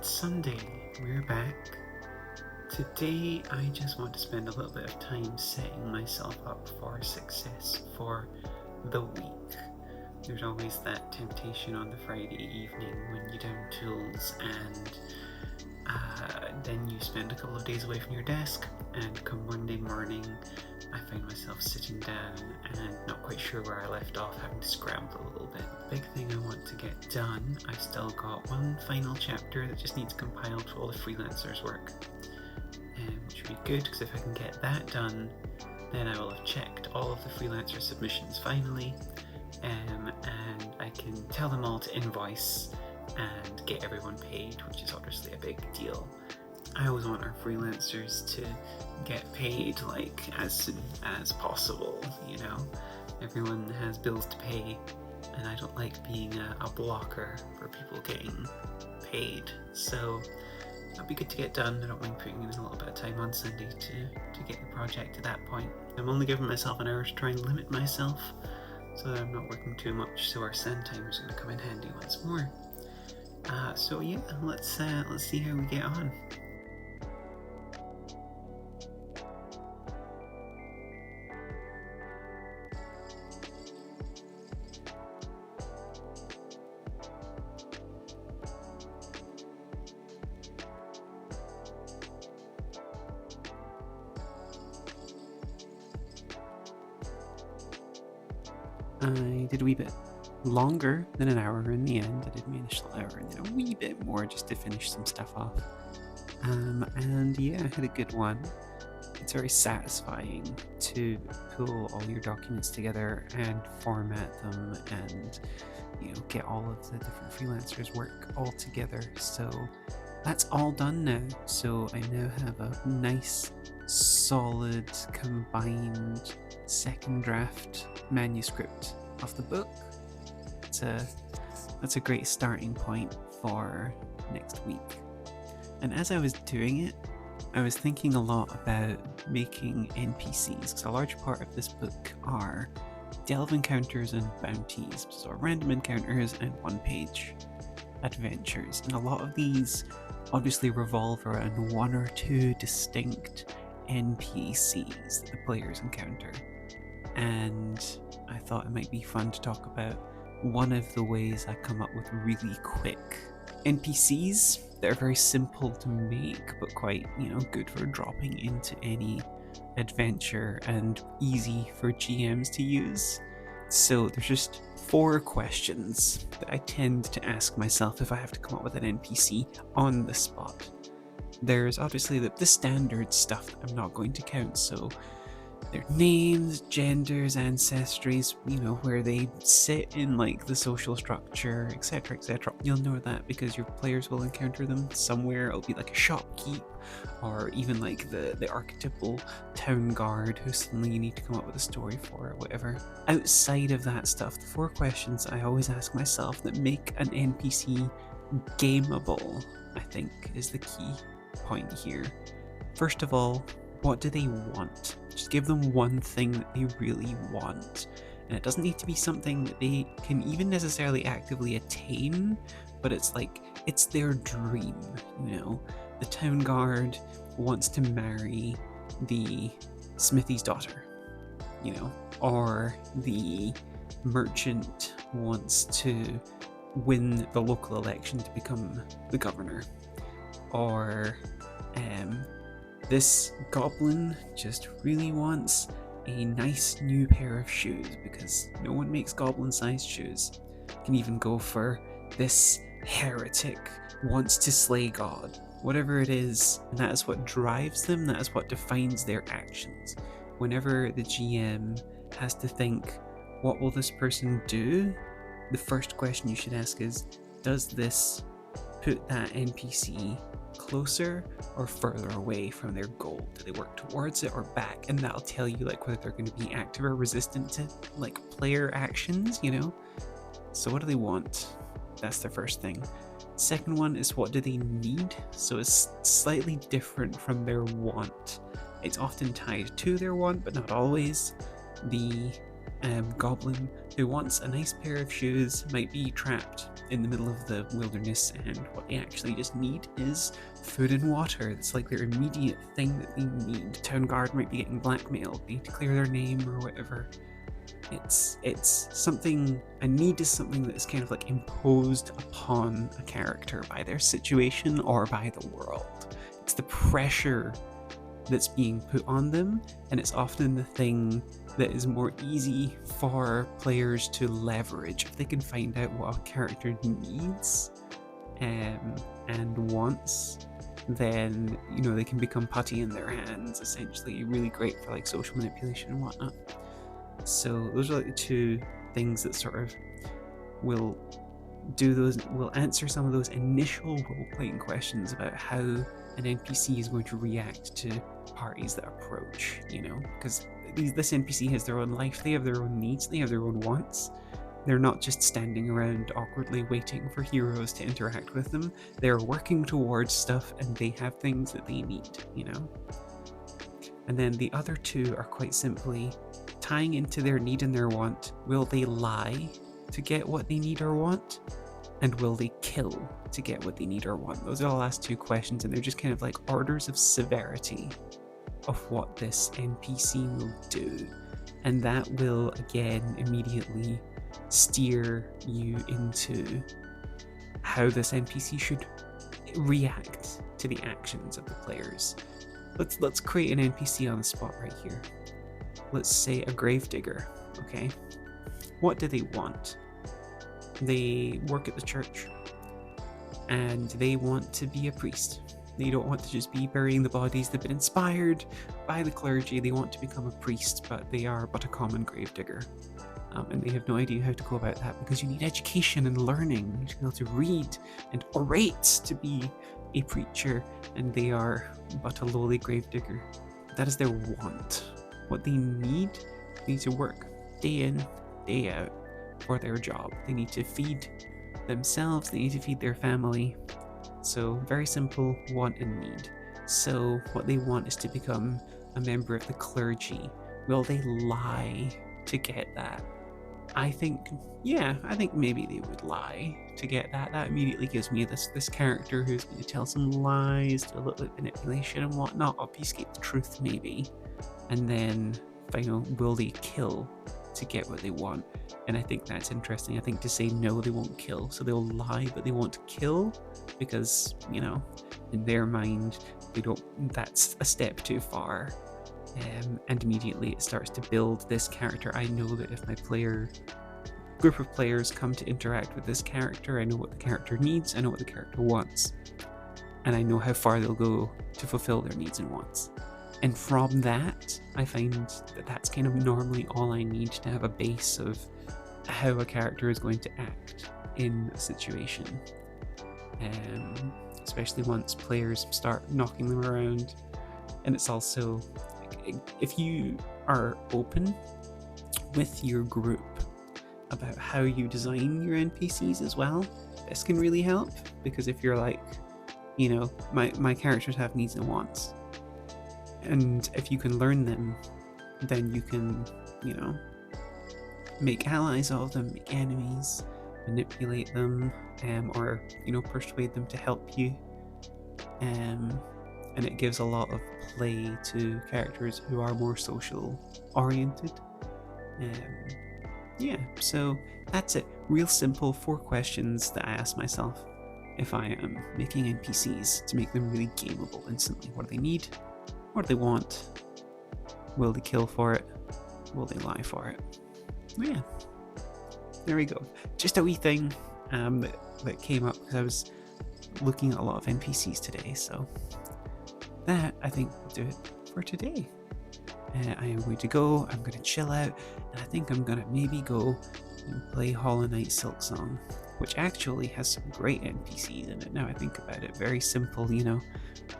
It's Sunday, we're back. Today I just want to spend a little bit of time setting myself up for success for the week. There's always that temptation on the Friday evening when you down tools and then you spend a couple of days away from your desk, and come Monday morning I find myself sitting down and not quite sure where I left off, having to scramble a little bit. The big thing I want to get done, I've still got one final chapter that just needs compiled for all the freelancers' work, which would be good because if I can get that done, then I will have checked all of the freelancer submissions finally, and I can tell them all to invoice and get everyone paid, which is obviously a big deal. I always want our freelancers to get paid like as soon as possible, you know. Everyone has bills to pay, and I don't like being a blocker for people getting paid. So that'd be good to get done. I don't mind putting in a little bit of time on Sunday to get the project to that point. I'm only giving myself an hour to try and limit myself so that I'm not working too much, so our send time is going to come in handy once more. So yeah, let's see how we get on. I did a wee bit longer than an hour in the end. I did my initial hour and then a wee bit more just to finish some stuff off. And yeah, I had a good one. It's very satisfying to pull all your documents together and format them and, you know, get all of the different freelancers' work all together. So that's all done now. So I now have a nice, solid, combined second draft manuscript of the book. That's a great starting point for next week. And as I was doing it, I was thinking a lot about making NPCs, because a large part of this book are delve encounters and bounties, so random encounters and one-page adventures. And a lot of these obviously revolve around one or two distinct NPCs that the players encounter. And I thought it might be fun to talk about one of the ways I come up with really quick NPCs that are very simple to make, but quite, good for dropping into any adventure and easy for GMs to use. So there's just 4 questions that I tend to ask myself if I have to come up with an NPC on the spot. There's obviously the standard stuff that I'm not going to count, so their names, genders, ancestries, where they sit in like the social structure, etc, etc. You'll know that because your players will encounter them somewhere. It'll be like a shopkeep, or even like the archetypal town guard who suddenly you need to come up with a story for, or whatever. Outside of that stuff, the 4 questions I always ask myself that make an NPC gameable, I think, is the key point here. First of all, what do they want? Just give them one thing that they really want. And it doesn't need to be something that they can even necessarily actively attain, but it's like, it's their dream, The town guard wants to marry the smithy's daughter, or the merchant wants to win the local election to become the governor, or this goblin just really wants a nice new pair of shoes because no one makes goblin-sized shoes. You can even go for this heretic wants to slay God. Whatever it is, and that is what drives them, that is what defines their actions. Whenever the GM has to think, what will this person do? The first question you should ask is, does this put that NPC closer or further away from their goal? Do they work towards it or back? And that'll tell you whether they're going to be active or resistant to player actions, So what do they want? That's the first thing. Second one is, what do they need? So it's slightly different from their want. It's often tied to their want, but not always. The goblin who wants a nice pair of shoes, might be trapped in the middle of the wilderness, and what they actually just need is food and water. It's like their immediate thing that they need. Town guard might be getting blackmailed, they need to clear their name or whatever. It's something, a need is something that is kind of like imposed upon a character by their situation or by the world. It's the pressure that's being put on them, and it's often the thing that is more easy for players to leverage if they can find out what a character needs and wants. Then they can become putty in their hands, essentially. Really great for like social manipulation and whatnot. So those are like the two things that sort of will answer some of those initial role-playing questions about how an NPC is going to react to parties that approach, because this NPC has their own life, they have their own needs, they have their own wants. They're not just standing around awkwardly waiting for heroes to interact with them. They're working towards stuff, and they have things that they need, And then the other two are quite simply tying into their need and their want. Will they lie to get what they need or want? And will they kill to get what they need or want? Those are the last two questions, and they're just kind of like orders of severity of what this NPC will do. And that will, again, immediately steer you into how this NPC should react to the actions of the players. Let's create an NPC on the spot right here. Let's say a gravedigger, okay? What do they want? They work at the church, and they want to be a priest. They don't want to just be burying the bodies. They've been inspired by the clergy. They want to become a priest, but they are but a common gravedigger. And they have no idea how to go about that, because you need education and learning. You need to be able to read and orate to be a preacher, and they are but a lowly gravedigger. That is their want. What they need to work day in, day out for their job. They need to feed themselves, they need to feed their family. So very simple want and need. So what they want is to become a member of the clergy. Will they lie to get that? I think maybe they would lie to get that. That immediately gives me this character who's going to tell some lies, do a little bit of manipulation and whatnot, obfuscate the truth maybe. And then, will they kill to get what they want? And I think that's interesting. I think to say no, they won't kill. So they'll lie, but they won't kill because, in their mind, that's a step too far. And immediately it starts to build this character. I know that if my group of players come to interact with this character, I know what the character needs, I know what the character wants, and I know how far they'll go to fulfill their needs and wants. And from that, I find that that's kind of normally all I need to have a base of how a character is going to act in a situation. Especially once players start knocking them around. And it's also, if you are open with your group about how you design your NPCs as well, this can really help. Because if you're like, my characters have needs and wants, and if you can learn them, then you can, make allies of them, make enemies, manipulate them, or, persuade them to help you. And it gives a lot of play to characters who are more social oriented. So that's it. Real simple 4 questions that I ask myself if I am making NPCs to make them really gameable instantly. What do they need? What do they want? Will they kill for it? Will they lie for it? Yeah, there we go. Just a wee thing that came up because I was looking at a lot of NPCs today. So that, I think, will do it for today. I am going to go, I'm going to chill out, and I think I'm going to maybe go and play Hollow Knight Silksong, which actually has some great NPCs in it now I think about it. Very simple,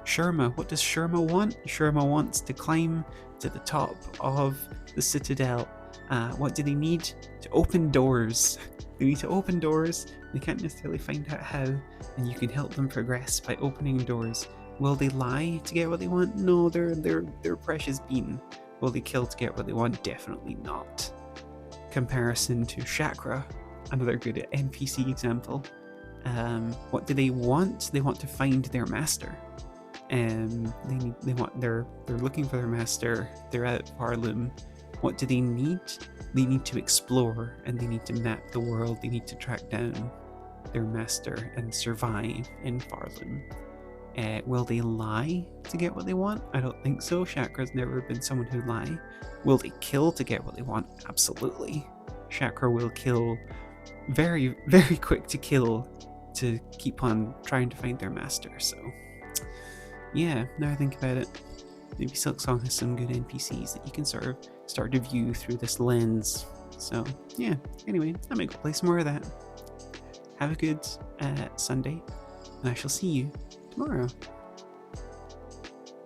Sherma, what does Sherma want? Sherma wants to climb to the top of the citadel. What do they need? To open doors. They need to open doors. They can't necessarily find out how, and you can help them progress by opening doors. Will they lie to get what they want? No, they're precious bean. Will they kill to get what they want? Definitely not. comparison to Chakra, another good NPC example. What do they want? They want to find their master. They're looking for their master. They're at Farloom. What do they need? They need to explore, and they need to map the world. They need to track down their master and survive in Farloom. Will they lie to get what they want? I don't think so. Chakra's never been someone who lie. Will they kill to get what they want? Absolutely. Chakra will kill, very, very quick to kill, to keep on trying to find their master. So yeah, now I think about it, maybe Silksong has some good NPCs that you can sort of start to view through this lens. So yeah, anyway, I might go play some more of that. Have a good Sunday, and I shall see you tomorrow.